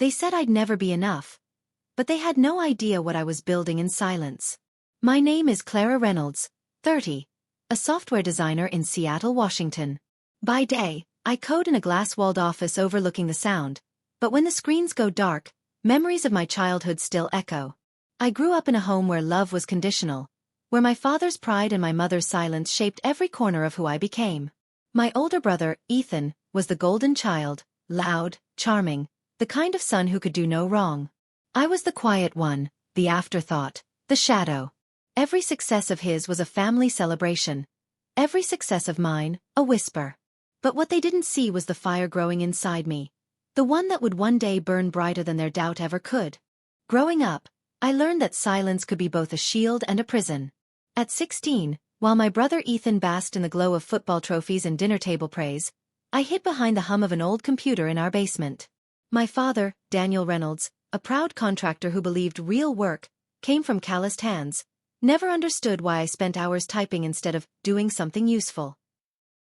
They said I'd never be enough. But they had no idea what I was building in silence. My name is Clara Reynolds, 30, a software designer in Seattle, Washington. By day, I code in a glass-walled office overlooking the sound, but when the screens go dark, memories of my childhood still echo. I grew up in a home where love was conditional, where my father's pride and my mother's silence shaped every corner of who I became. My older brother, Ethan, was the golden child, loud, charming, the kind of son who could do no wrong. I was the quiet one, the afterthought, the shadow. Every success of his was a family celebration. Every success of mine, a whisper. But what they didn't see was the fire growing inside me, the one that would one day burn brighter than their doubt ever could. Growing up, I learned that silence could be both a shield and a prison. At 16, while my brother Ethan basked in the glow of football trophies and dinner table praise, I hid behind the hum of an old computer in our basement. My father, Daniel Reynolds, a proud contractor who believed real work came from calloused hands, never understood why I spent hours typing instead of doing something useful.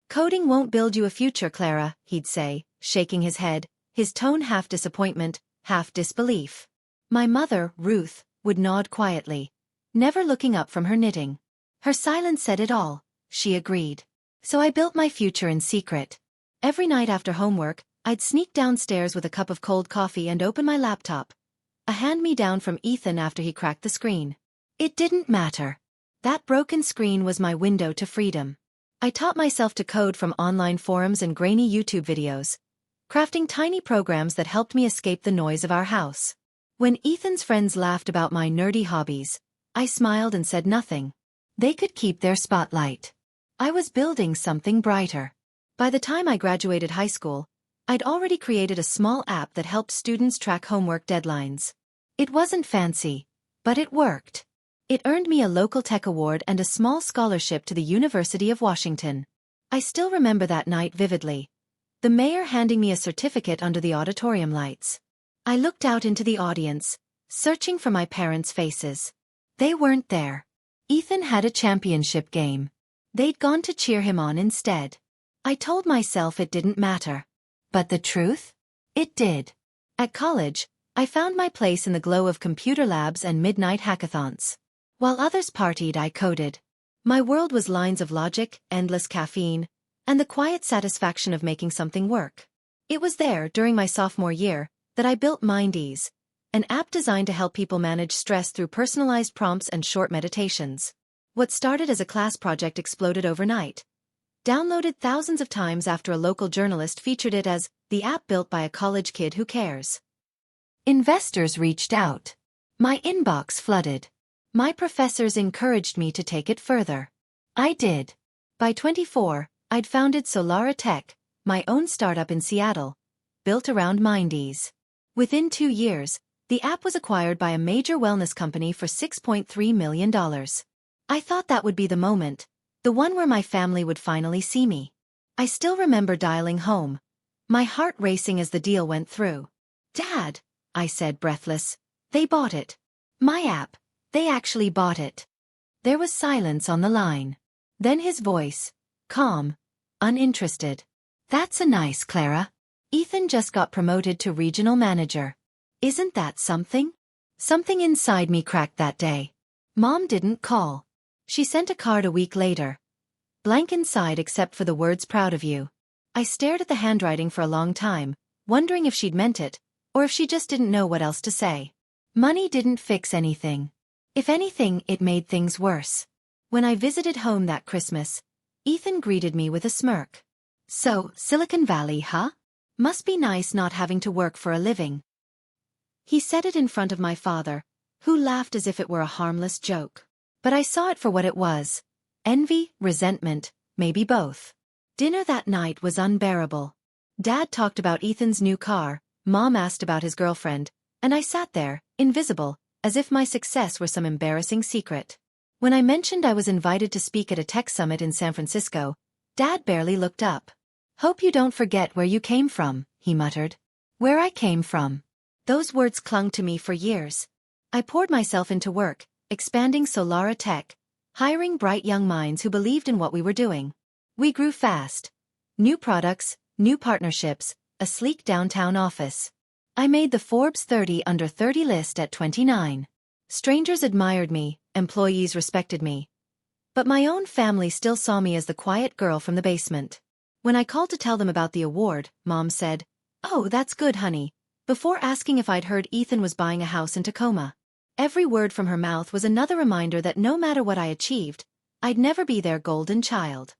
"Coding won't build you a future, Clara," he'd say, shaking his head, his tone half disappointment, half disbelief. My mother, Ruth, would nod quietly, never looking up from her knitting. Her silence said it all, she agreed. So I built my future in secret. Every night after homework, I'd sneak downstairs with a cup of cold coffee and open my laptop, a hand-me-down from Ethan after he cracked the screen. It didn't matter. That broken screen was my window to freedom. I taught myself to code from online forums and grainy YouTube videos, crafting tiny programs that helped me escape the noise of our house. When Ethan's friends laughed about my nerdy hobbies, I smiled and said nothing. They could keep their spotlight. I was building something brighter. By the time I graduated high school, I'd already created a small app that helped students track homework deadlines. It wasn't fancy, but it worked. It earned me a local tech award and a small scholarship to the University of Washington. I still remember that night vividly. The mayor handing me a certificate under the auditorium lights. I looked out into the audience, searching for my parents' faces. They weren't there. Ethan had a championship game. They'd gone to cheer him on instead. I told myself it didn't matter. But the truth? It did. At college, I found my place in the glow of computer labs and midnight hackathons. While others partied, I coded. My world was lines of logic, endless caffeine, and the quiet satisfaction of making something work. It was there, during my sophomore year, that I built MindEase, an app designed to help people manage stress through personalized prompts and short meditations. What started as a class project exploded overnight. Downloaded thousands of times after a local journalist featured it as the app built by a college kid who cares. Investors reached out. My inbox flooded. My professors encouraged me to take it further. I did. By 24, I'd founded Clara Tech, my own startup in Seattle, built around MindEase. Within 2 years, the app was acquired by a major wellness company for $6.3 million. I thought that would be the moment, the one where my family would finally see me. I still remember dialing home, my heart racing as the deal went through. "Dad," I said breathless, "they bought it. My app, they actually bought it." There was silence on the line. Then his voice, calm, uninterested. "That's a nice, Clara. Ethan just got promoted to regional manager. Isn't that something?" Something inside me cracked that day. Mom didn't call. She sent a card a week later. Blank inside except for the words "proud of you." I stared at the handwriting for a long time, wondering if she'd meant it, or if she just didn't know what else to say. Money didn't fix anything. If anything, it made things worse. When I visited home that Christmas, Ethan greeted me with a smirk. "So, Silicon Valley, huh? Must be nice not having to work for a living." He said it in front of my father, who laughed as if it were a harmless joke. But I saw it for what it was. Envy, resentment, maybe both. Dinner that night was unbearable. Dad talked about Ethan's new car, Mom asked about his girlfriend, and I sat there, invisible, as if my success were some embarrassing secret. When I mentioned I was invited to speak at a tech summit in San Francisco, Dad barely looked up. "Hope you don't forget where you came from," he muttered. Where I came from. Those words clung to me for years. I poured myself into work, expanding Clara Tech, hiring bright young minds who believed in what we were doing. We grew fast. New products, new partnerships, a sleek downtown office. I made the Forbes 30 under 30 list at 29. Strangers admired me, employees respected me. But my own family still saw me as the quiet girl from the basement. When I called to tell them about the award, Mom said, "Oh, that's good, honey," before asking if I'd heard Ethan was buying a house in Tacoma. Every word from her mouth was another reminder that no matter what I achieved, I'd never be their golden child.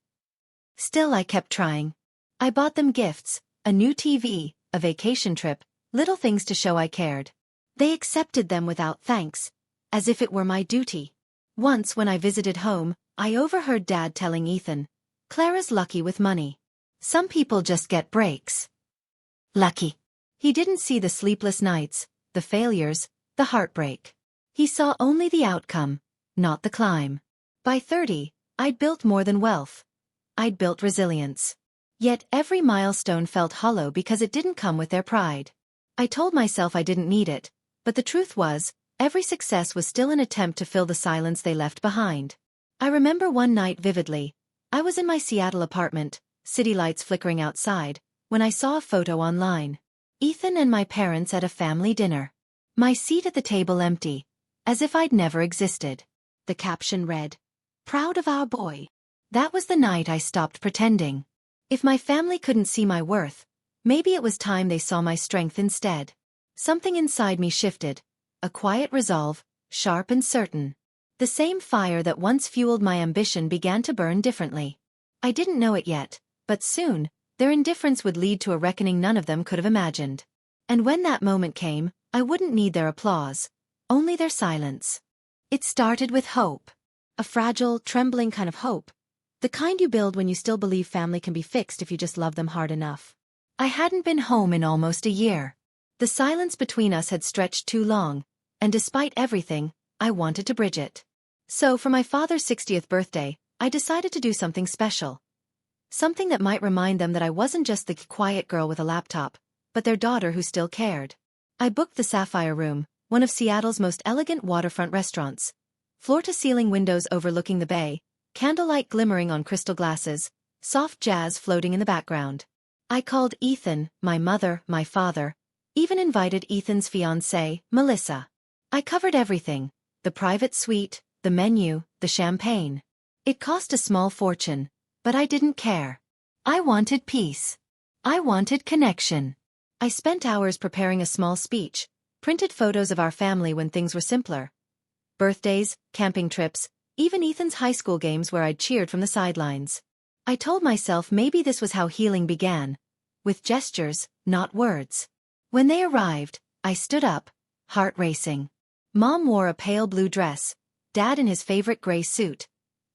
Still, I kept trying. I bought them gifts, a new TV, a vacation trip, little things to show I cared. They accepted them without thanks, as if it were my duty. Once when I visited home, I overheard Dad telling Ethan, "Clara's lucky with money. Some people just get breaks." Lucky. He didn't see the sleepless nights, the failures, the heartbreak. He saw only the outcome, not the climb. By 30, I'd built more than wealth. I'd built resilience. Yet every milestone felt hollow because it didn't come with their pride. I told myself I didn't need it, but the truth was, every success was still an attempt to fill the silence they left behind. I remember one night vividly. I was in my Seattle apartment, city lights flickering outside, when I saw a photo online. Ethan and my parents at a family dinner. My seat at the table empty, as if I'd never existed. The caption read, "Proud of our boy." That was the night I stopped pretending. If my family couldn't see my worth, maybe it was time they saw my strength instead. Something inside me shifted, a quiet resolve, sharp and certain. The same fire that once fueled my ambition began to burn differently. I didn't know it yet, but soon, their indifference would lead to a reckoning none of them could have imagined. And when that moment came, I wouldn't need their applause, only their silence. It started with hope. A fragile, trembling kind of hope. The kind you build when you still believe family can be fixed if you just love them hard enough. I hadn't been home in almost a year. The silence between us had stretched too long, and despite everything, I wanted to bridge it. So for my father's 60th birthday, I decided to do something special. Something that might remind them that I wasn't just the quiet girl with a laptop, but their daughter who still cared. I booked the Sapphire Room, one of Seattle's most elegant waterfront restaurants. Floor-to-ceiling windows overlooking the bay, candlelight glimmering on crystal glasses, soft jazz floating in the background. I called Ethan, my mother, my father, even invited Ethan's fiancée, Melissa. I covered everything, the private suite, the menu, the champagne. It cost a small fortune, but I didn't care. I wanted peace. I wanted connection. I spent hours preparing a small speech, printed photos of our family when things were simpler. Birthdays, camping trips, even Ethan's high school games where I'd cheered from the sidelines. I told myself maybe this was how healing began, with gestures, not words. When they arrived, I stood up, heart racing. Mom wore a pale blue dress, Dad in his favorite gray suit.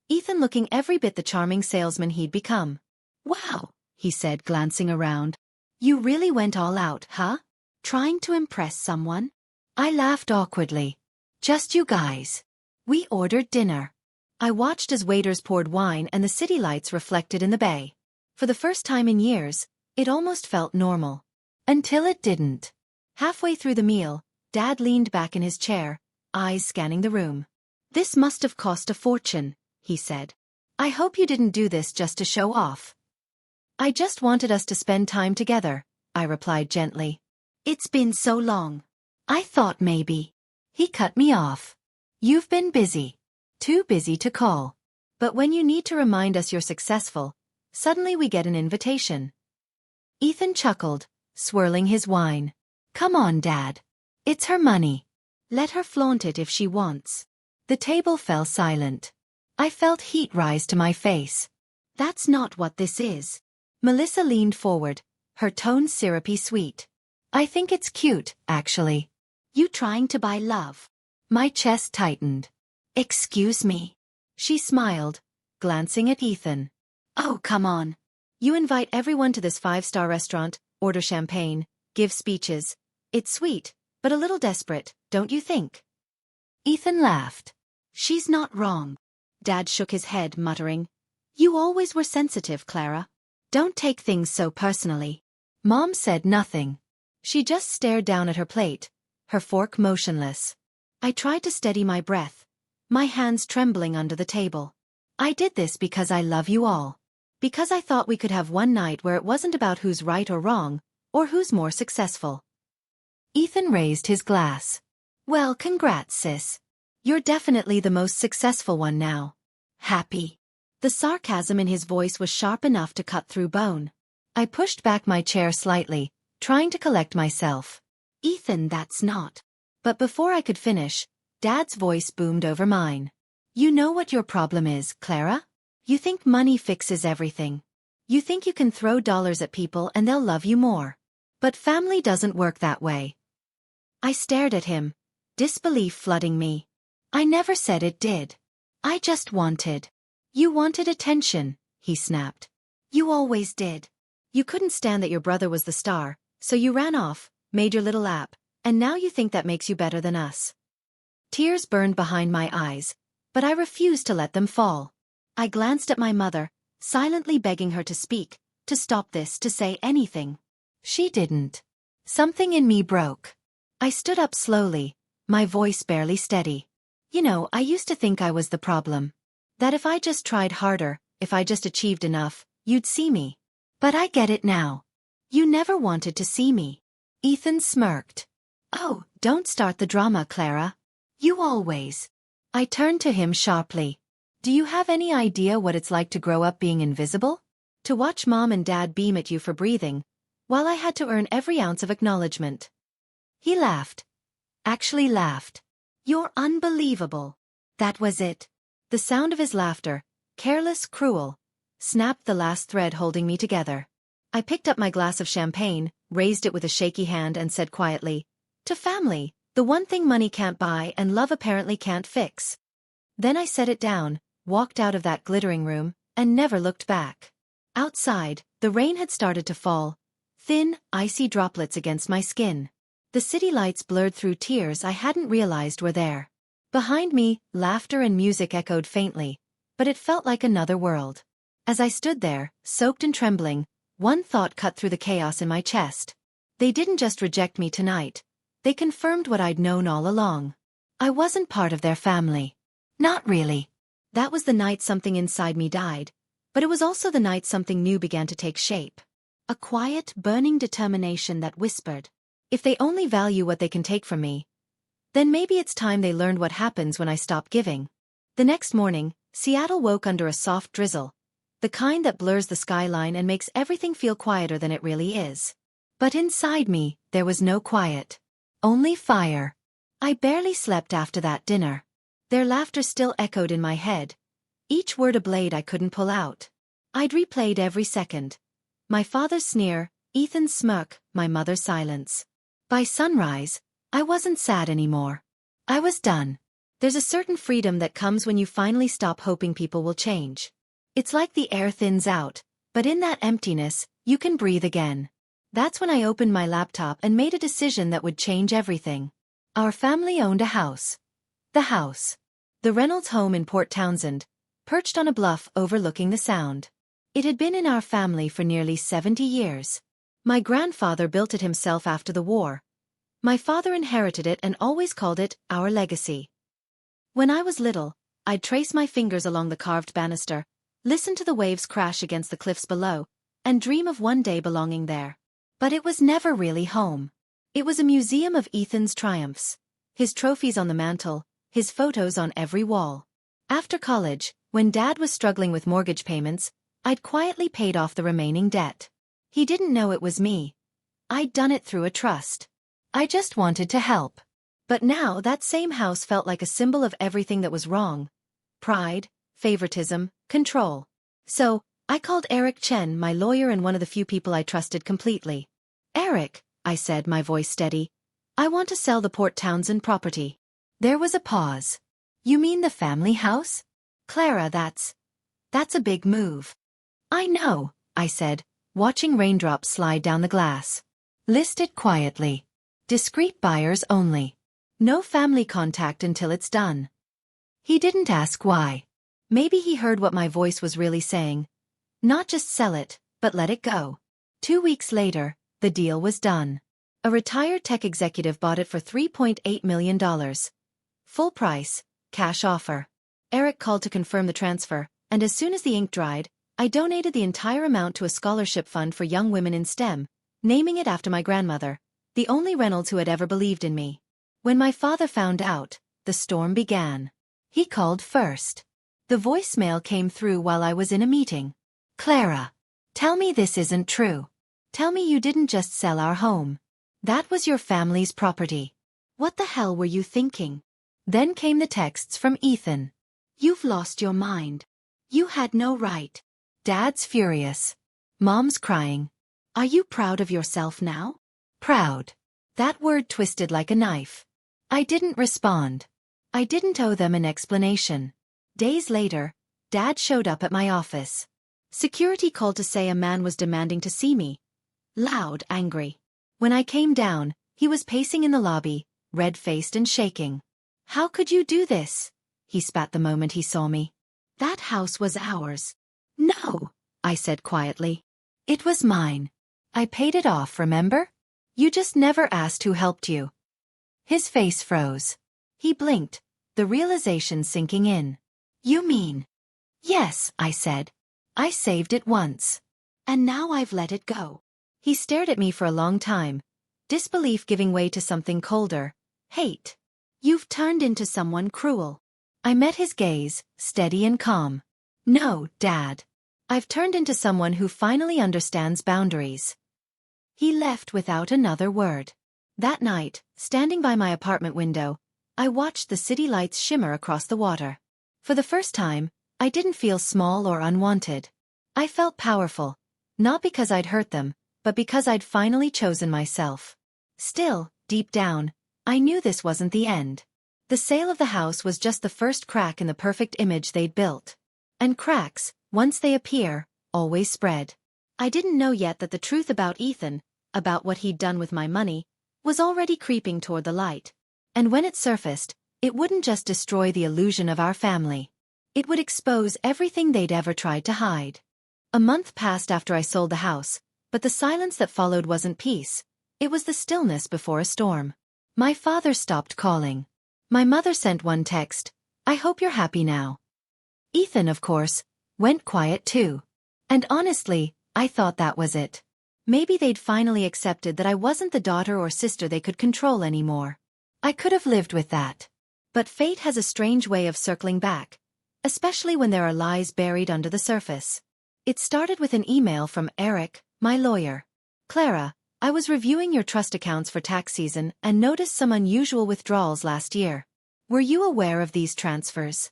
Ethan looking every bit the charming salesman he'd become. "Wow," he said, glancing around. "You really went all out, huh? Trying to impress someone?" I laughed awkwardly. "Just you guys." We ordered dinner. I watched as waiters poured wine and the city lights reflected in the bay. For the first time in years, it almost felt normal. Until it didn't. Halfway through the meal, Dad leaned back in his chair, eyes scanning the room. "This must have cost a fortune," he said. "I hope you didn't do this just to show off." "I just wanted us to spend time together," I replied gently. "It's been so long. I thought maybe." He cut me off. "You've been busy. Too busy to call. But when you need to remind us you're successful, suddenly we get an invitation." Ethan chuckled, swirling his wine. "Come on, Dad. It's her money. Let her flaunt it if she wants." The table fell silent. I felt heat rise to my face. "That's not what this is." Melissa leaned forward, her tone syrupy sweet. "I think it's cute, actually. You trying to buy love?" My chest tightened. "Excuse me." She smiled, glancing at Ethan. "Oh, come on. You invite everyone to this 5-star restaurant, order champagne, give speeches. It's sweet, but a little desperate, don't you think?" Ethan laughed. "She's not wrong." Dad shook his head, muttering, "You always were sensitive, Clara. Don't take things so personally." Mom said nothing. She just stared down at her plate, her fork motionless. I tried to steady my breath, my hands trembling under the table. "I did this because I love you all. Because I thought we could have one night where it wasn't about who's right or wrong, or who's more successful." Ethan raised his glass. Well, congrats, sis. You're definitely the most successful one now. Happy. The sarcasm in his voice was sharp enough to cut through bone. I pushed back my chair slightly, trying to collect myself. Ethan, that's not. But before I could finish, Dad's voice boomed over mine. You know what your problem is, Clara? You think money fixes everything. You think you can throw dollars at people and they'll love you more. But family doesn't work that way. I stared at him, disbelief flooding me. I never said it did. I just wanted. You wanted attention, he snapped. You always did. You couldn't stand that your brother was the star, so you ran off, made your little app, and now you think that makes you better than us. Tears burned behind my eyes, but I refused to let them fall. I glanced at my mother, silently begging her to speak, to stop this, to say anything. She didn't. Something in me broke. I stood up slowly, my voice barely steady. You know, I used to think I was the problem. That if I just tried harder, if I just achieved enough, you'd see me. But I get it now. You never wanted to see me. Ethan smirked. Oh, don't start the drama, Clara. You always. I turned to him sharply. Do you have any idea what it's like to grow up being invisible? To watch Mom and Dad beam at you for breathing, while I had to earn every ounce of acknowledgement. He laughed. Actually laughed. You're unbelievable. That was it. The sound of his laughter, careless, cruel, snapped the last thread holding me together. I picked up my glass of champagne, raised it with a shaky hand and said quietly, to family, the one thing money can't buy and love apparently can't fix. Then I set it down, walked out of that glittering room, and never looked back. Outside, the rain had started to fall, thin, icy droplets against my skin. The city lights blurred through tears I hadn't realized were there. Behind me, laughter and music echoed faintly, but it felt like another world. As I stood there, soaked and trembling, one thought cut through the chaos in my chest. They didn't just reject me tonight. They confirmed what I'd known all along. I wasn't part of their family. Not really. That was the night something inside me died, but it was also the night something new began to take shape. A quiet, burning determination that whispered, if they only value what they can take from me, then maybe it's time they learned what happens when I stop giving. The next morning, Seattle woke under a soft drizzle, the kind that blurs the skyline and makes everything feel quieter than it really is. But inside me, there was no quiet. Only fire. I barely slept after that dinner. Their laughter still echoed in my head, each word a blade I couldn't pull out. I'd replayed every second. My father's sneer, Ethan's smirk, my mother's silence. By sunrise, I wasn't sad anymore. I was done. There's a certain freedom that comes when you finally stop hoping people will change. It's like the air thins out, but in that emptiness, you can breathe again. That's when I opened my laptop and made a decision that would change everything. Our family owned a house. The house. The Reynolds home in Port Townsend, perched on a bluff overlooking the Sound. It had been in our family for nearly 70 years. My grandfather built it himself after the war. My father inherited it and always called it our legacy. When I was little, I'd trace my fingers along the carved banister, listen to the waves crash against the cliffs below, and dream of one day belonging there. But it was never really home. It was a museum of Ethan's triumphs. His trophies on the mantel, his photos on every wall. After college, when Dad was struggling with mortgage payments, I'd quietly paid off the remaining debt. He didn't know it was me. I'd done it through a trust. I just wanted to help. But now that same house felt like a symbol of everything that was wrong. Pride, favoritism, control. So, I called Eric Chen, my lawyer and one of the few people I trusted completely. Eric, I said, my voice steady, I want to sell the Port Townsend property. There was a pause. You mean the family house? Clara, that's a big move. I know, I said, watching raindrops slide down the glass. List it quietly. Discreet buyers only. No family contact until it's done. He didn't ask why. Maybe he heard what my voice was really saying. Not just sell it, but let it go. 2 weeks later, the deal was done. A retired tech executive bought it for $3.8 million. Full price, cash offer. Eric called to confirm the transfer, and as soon as the ink dried, I donated the entire amount to a scholarship fund for young women in STEM, naming it after my grandmother, the only Reynolds who had ever believed in me. When my father found out, the storm began. He called first. The voicemail came through while I was in a meeting. Clara, tell me this isn't true. Tell me you didn't just sell our home. That was your family's property. What the hell were you thinking? Then came the texts from Ethan. You've lost your mind. You had no right. Dad's furious. Mom's crying. Are you proud of yourself now? Proud. That word twisted like a knife. I didn't respond. I didn't owe them an explanation. Days later, Dad showed up at my office. Security called to say a man was demanding to see me. Loud, angry. When I came down, he was pacing in the lobby, red-faced and shaking. How could you do this? He spat the moment he saw me. That house was ours. No, I said quietly. It was mine. I paid it off, remember? You just never asked who helped you. His face froze. He blinked, the realization sinking in. You mean? Yes, I said. I saved it once. And now I've let it go. He stared at me for a long time, disbelief giving way to something colder, hate. You've turned into someone cruel. I met his gaze, steady and calm. No, Dad. I've turned into someone who finally understands boundaries. He left without another word. That night, standing by my apartment window, I watched the city lights shimmer across the water. For the first time, I didn't feel small or unwanted. I felt powerful, not because I'd hurt them, but because I'd finally chosen myself. Still, deep down, I knew this wasn't the end. The sale of the house was just the first crack in the perfect image they'd built. And cracks, once they appear, always spread. I didn't know yet that the truth about Ethan, about what he'd done with my money, was already creeping toward the light. And when it surfaced, it wouldn't just destroy the illusion of our family. It would expose everything they'd ever tried to hide. A month passed after I sold the house, but the silence that followed wasn't peace. It was the stillness before a storm. My father stopped calling. My mother sent one text, I hope you're happy now. Ethan, of course, went quiet too. And honestly, I thought that was it. Maybe they'd finally accepted that I wasn't the daughter or sister they could control anymore. I could have lived with that. But fate has a strange way of circling back, especially when there are lies buried under the surface. It started with an email from Eric, my lawyer. Clara, I was reviewing your trust accounts for tax season and noticed some unusual withdrawals last year. Were you aware of these transfers?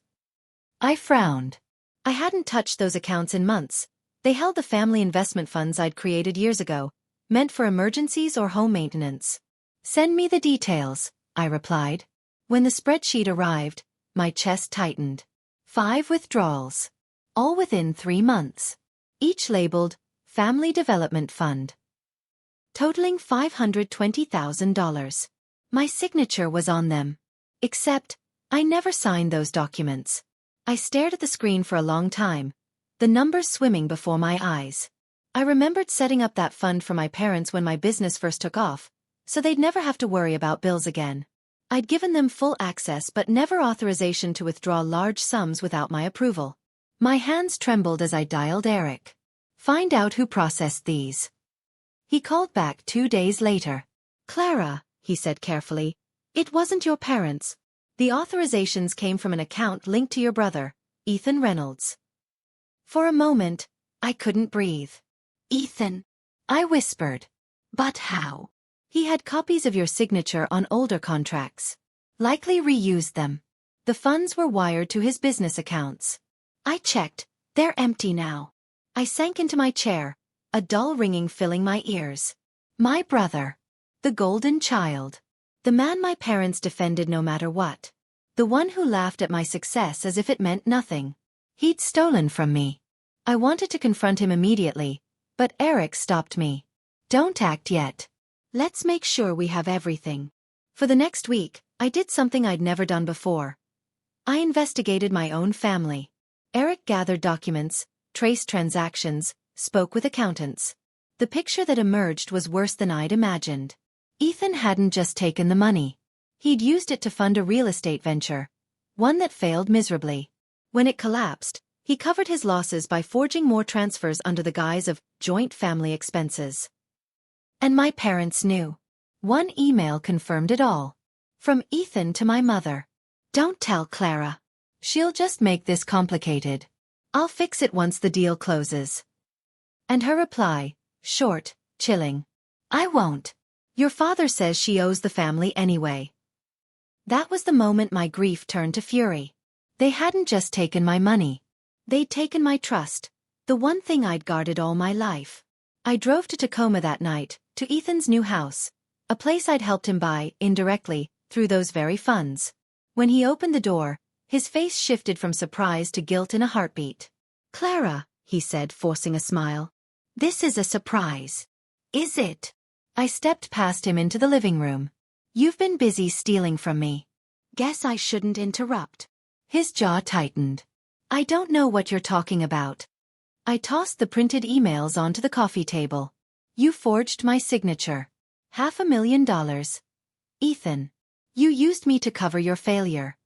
I frowned. I hadn't touched those accounts in months. They held the family investment funds I'd created years ago, meant for emergencies or home maintenance. Send me the details, I replied. When the spreadsheet arrived, my chest tightened. 5 withdrawals. All within 3 months. Each labeled, Family Development Fund. Totaling $520,000. My signature was on them. Except, I never signed those documents. I stared at the screen for a long time, the numbers swimming before my eyes. I remembered setting up that fund for my parents when my business first took off, so they'd never have to worry about bills again. I'd given them full access but never authorization to withdraw large sums without my approval. My hands trembled as I dialed Eric. Find out who processed these. He called back 2 days later. Clara, he said carefully, it wasn't your parents. The authorizations came from an account linked to your brother, Ethan Reynolds. For a moment, I couldn't breathe. Ethan, I whispered. But how? He had copies of your signature on older contracts. Likely reused them. The funds were wired to his business accounts. I checked. They're empty now. I sank into my chair, a dull ringing filling my ears. My brother. The golden child. The man my parents defended no matter what. The one who laughed at my success as if it meant nothing. He'd stolen from me. I wanted to confront him immediately, but Eric stopped me. Don't act yet. Let's make sure we have everything. For the next week, I did something I'd never done before. I investigated my own family. Eric gathered documents, traced transactions, spoke with accountants. The picture that emerged was worse than I'd imagined. Ethan hadn't just taken the money. He'd used it to fund a real estate venture, one that failed miserably. When it collapsed, he covered his losses by forging more transfers under the guise of joint family expenses. And my parents knew. One email confirmed it all. From Ethan to my mother. Don't tell Clara. She'll just make this complicated. I'll fix it once the deal closes. And her reply, short, chilling. I won't. Your father says she owes the family anyway. That was the moment my grief turned to fury. They hadn't just taken my money. They'd taken my trust, the one thing I'd guarded all my life. I drove to Tacoma that night, to Ethan's new house, a place I'd helped him buy, indirectly, through those very funds. When he opened the door, his face shifted from surprise to guilt in a heartbeat. Clara, he said, forcing a smile. This is a surprise. Is it? I stepped past him into the living room. You've been busy stealing from me. Guess I shouldn't interrupt. His jaw tightened. I don't know what you're talking about. I tossed the printed emails onto the coffee table. You forged my signature. $500,000. Ethan. You used me to cover your failure.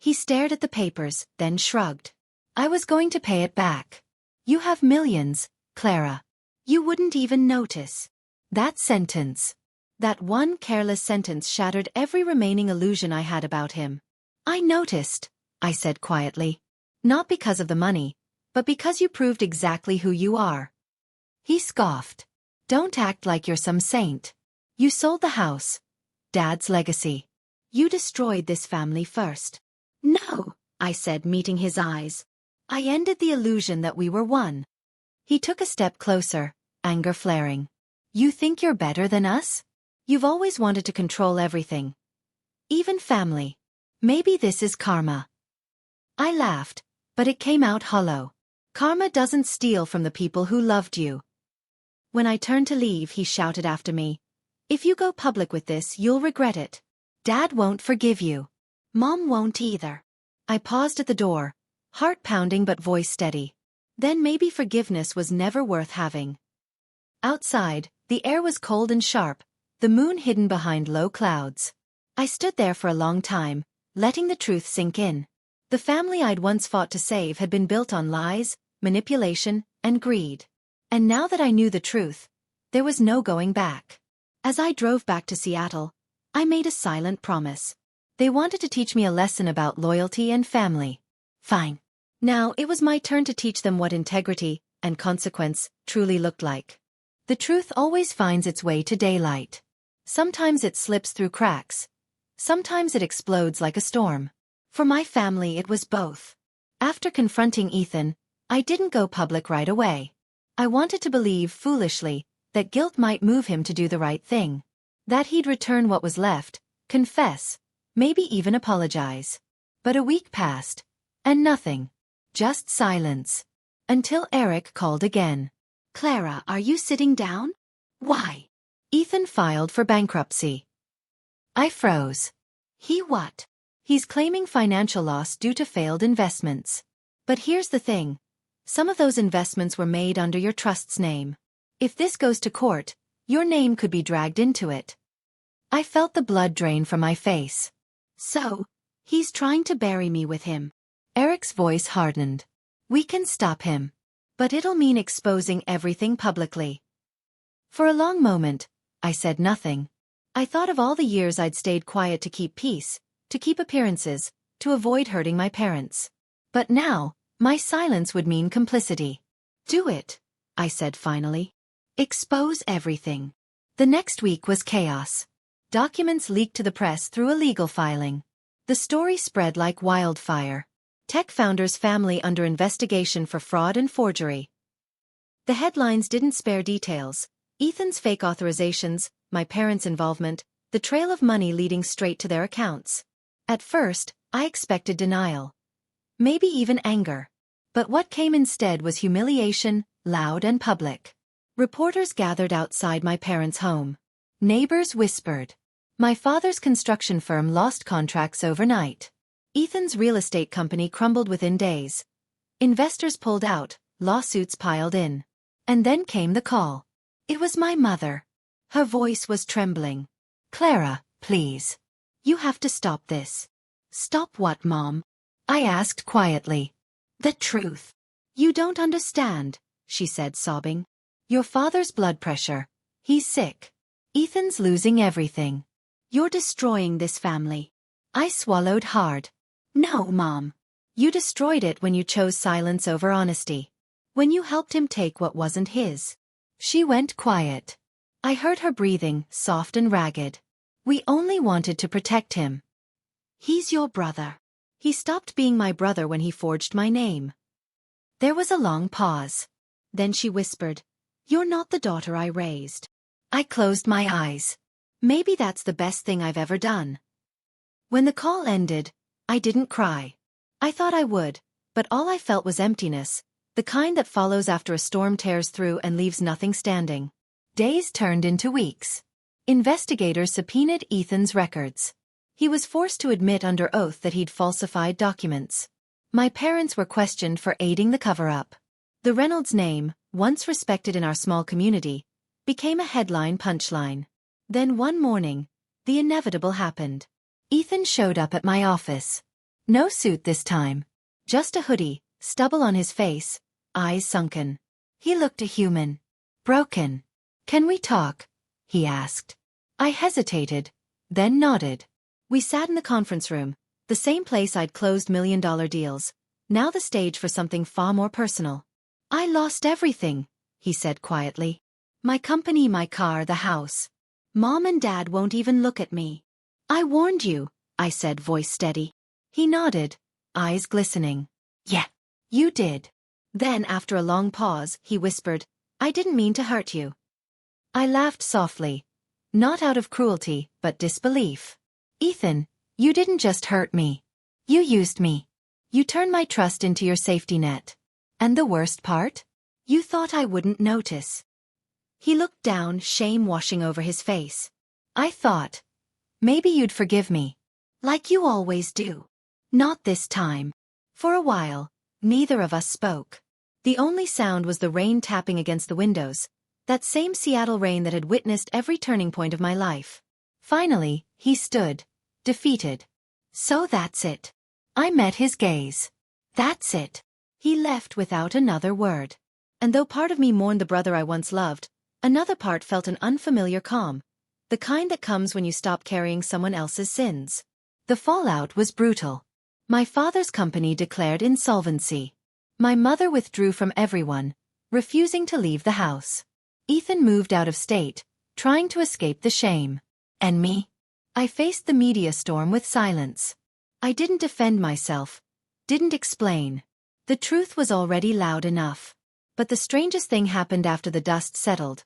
He stared at the papers, then shrugged. I was going to pay it back. You have millions, Clara. You wouldn't even notice. That sentence. That one careless sentence shattered every remaining illusion I had about him. I noticed, I said quietly. Not because of the money, but because you proved exactly who you are. He scoffed. Don't act like you're some saint. You sold the house. Dad's legacy. You destroyed this family first. No, I said, meeting his eyes. I ended the illusion that we were one. He took a step closer, anger flaring. You think you're better than us? You've always wanted to control everything. Even family. Maybe this is karma. I laughed, but it came out hollow. Karma doesn't steal from the people who loved you. When I turned to leave, he shouted after me. If you go public with this, you'll regret it. Dad won't forgive you. Mom won't either. I paused at the door, heart pounding but voice steady. Then maybe forgiveness was never worth having. Outside, the air was cold and sharp, the moon hidden behind low clouds. I stood there for a long time, letting the truth sink in. The family I'd once fought to save had been built on lies, manipulation, and greed. And now that I knew the truth, there was no going back. As I drove back to Seattle, I made a silent promise. They wanted to teach me a lesson about loyalty and family. Fine. Now it was my turn to teach them what integrity and consequence truly looked like. The truth always finds its way to daylight. Sometimes it slips through cracks. Sometimes it explodes like a storm. For my family, it was both. After confronting Ethan, I didn't go public right away. I wanted to believe, foolishly, that guilt might move him to do the right thing. That he'd return what was left, confess, maybe even apologize. But a week passed, and nothing. Just silence. Until Eric called again. Clara, are you sitting down? Why? Ethan filed for bankruptcy. I froze. He what? He's claiming financial loss due to failed investments. But here's the thing. Some of those investments were made under your trust's name. If this goes to court, your name could be dragged into it. I felt the blood drain from my face. So, he's trying to bury me with him. Eric's voice hardened. We can stop him. But it'll mean exposing everything publicly. For a long moment, I said nothing. I thought of all the years I'd stayed quiet to keep peace, to keep appearances, to avoid hurting my parents. But now, my silence would mean complicity. Do it, I said finally. Expose everything. The next week was chaos. Documents leaked to the press through a legal filing. The story spread like wildfire. Tech founder's family under investigation for fraud and forgery. The headlines didn't spare details. Ethan's fake authorizations, my parents' involvement, the trail of money leading straight to their accounts. At first, I expected denial. Maybe even anger. But what came instead was humiliation, loud and public. Reporters gathered outside my parents' home. Neighbors whispered. My father's construction firm lost contracts overnight. Ethan's real estate company crumbled within days. Investors pulled out, lawsuits piled in. And then came the call. It was my mother. Her voice was trembling. Clara, please. You have to stop this. Stop what, Mom? I asked quietly. The truth. You don't understand, she said, sobbing. Your father's blood pressure. He's sick. Ethan's losing everything. You're destroying this family. I swallowed hard. No, Mom. You destroyed it when you chose silence over honesty. When you helped him take what wasn't his. She went quiet. I heard her breathing, soft and ragged. We only wanted to protect him. He's your brother. He stopped being my brother when he forged my name. There was a long pause. Then she whispered, "You're not the daughter I raised." I closed my eyes. Maybe that's the best thing I've ever done. When the call ended, I didn't cry. I thought I would, but all I felt was emptiness, the kind that follows after a storm tears through and leaves nothing standing. Days turned into weeks. Investigators subpoenaed Ethan's records. He was forced to admit under oath that he'd falsified documents. My parents were questioned for aiding the cover-up. The Reynolds name, once respected in our small community, became a headline punchline. Then one morning, the inevitable happened. Ethan showed up at my office. No suit this time. Just a hoodie, stubble on his face, eyes sunken. He looked a human. Broken. "Can we talk?" he asked. I hesitated, then nodded. We sat in the conference room, the same place I'd closed million-dollar deals, now the stage for something far more personal. "I lost everything," he said quietly. "My company, my car, the house. Mom and Dad won't even look at me." "I warned you," I said, voice steady. He nodded, eyes glistening. "Yeah, you did." Then after a long pause, he whispered, "I didn't mean to hurt you." I laughed softly, not out of cruelty, but disbelief. "Ethan, you didn't just hurt me. You used me. You turned my trust into your safety net. And the worst part? You thought I wouldn't notice." He looked down, shame washing over his face. "I thought, maybe you'd forgive me. Like you always do. Not this time." For a while, neither of us spoke. The only sound was the rain tapping against the windows, that same Seattle rain that had witnessed every turning point of my life. Finally, he stood, defeated. "So that's it." I met his gaze. "That's it." He left without another word. And though part of me mourned the brother I once loved, another part felt an unfamiliar calm, the kind that comes when you stop carrying someone else's sins. The fallout was brutal. My father's company declared insolvency. My mother withdrew from everyone, refusing to leave the house. Ethan moved out of state, trying to escape the shame. And me? I faced the media storm with silence. I didn't defend myself, didn't explain. The truth was already loud enough. But the strangest thing happened after the dust settled.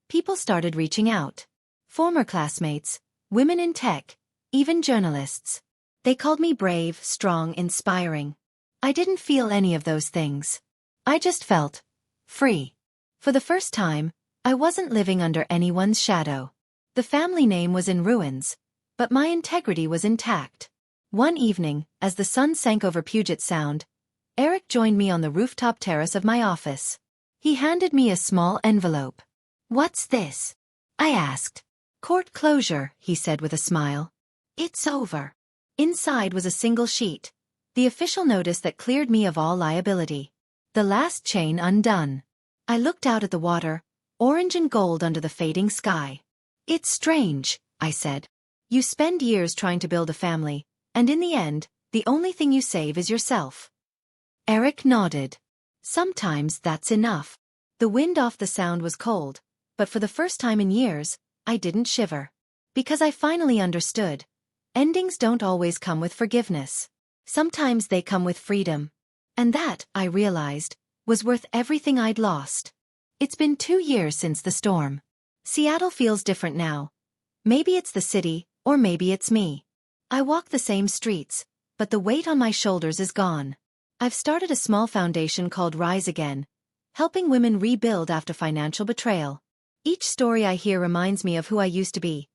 People started reaching out. Former classmates, women in tech, even journalists. They called me brave, strong, inspiring. I didn't feel any of those things. I just felt free. For the first time, I wasn't living under anyone's shadow. The family name was in ruins, but my integrity was intact. One evening, as the sun sank over Puget Sound, Eric joined me on the rooftop terrace of my office. He handed me a small envelope. "What's this?" I asked. "Court closure," he said with a smile. "It's over." Inside was a single sheet, the official notice that cleared me of all liability. The last chain undone. I looked out at the water, orange and gold under the fading sky. "It's strange," I said. "You spend years trying to build a family, and in the end, the only thing you save is yourself." Eric nodded. "Sometimes that's enough." The wind off the Sound was cold, but for the first time in years, I didn't shiver. Because I finally understood. Endings don't always come with forgiveness. Sometimes they come with freedom. And that, I realized, was worth everything I'd lost. It's been 2 years since the storm. Seattle feels different now. Maybe it's the city, or maybe it's me. I walk the same streets, but the weight on my shoulders is gone. I've started a small foundation called Rise Again, helping women rebuild after financial betrayal. Each story I hear reminds me of who I used to be.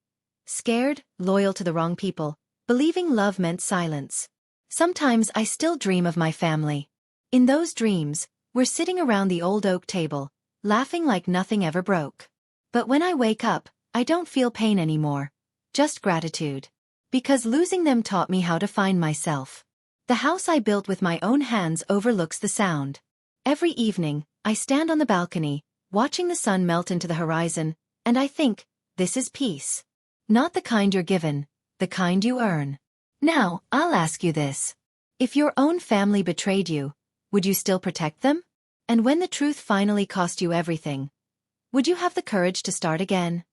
Scared, loyal to the wrong people, believing love meant silence. Sometimes I still dream of my family. In those dreams, we're sitting around the old oak table, laughing like nothing ever broke. But when I wake up, I don't feel pain anymore, just gratitude. Because losing them taught me how to find myself. The house I built with my own hands overlooks the Sound. Every evening, I stand on the balcony, watching the sun melt into the horizon, and I think, This is peace. Not the kind you're given, the kind you earn. Now, I'll ask you this. If your own family betrayed you, would you still protect them? And when the truth finally cost you everything, would you have the courage to start again?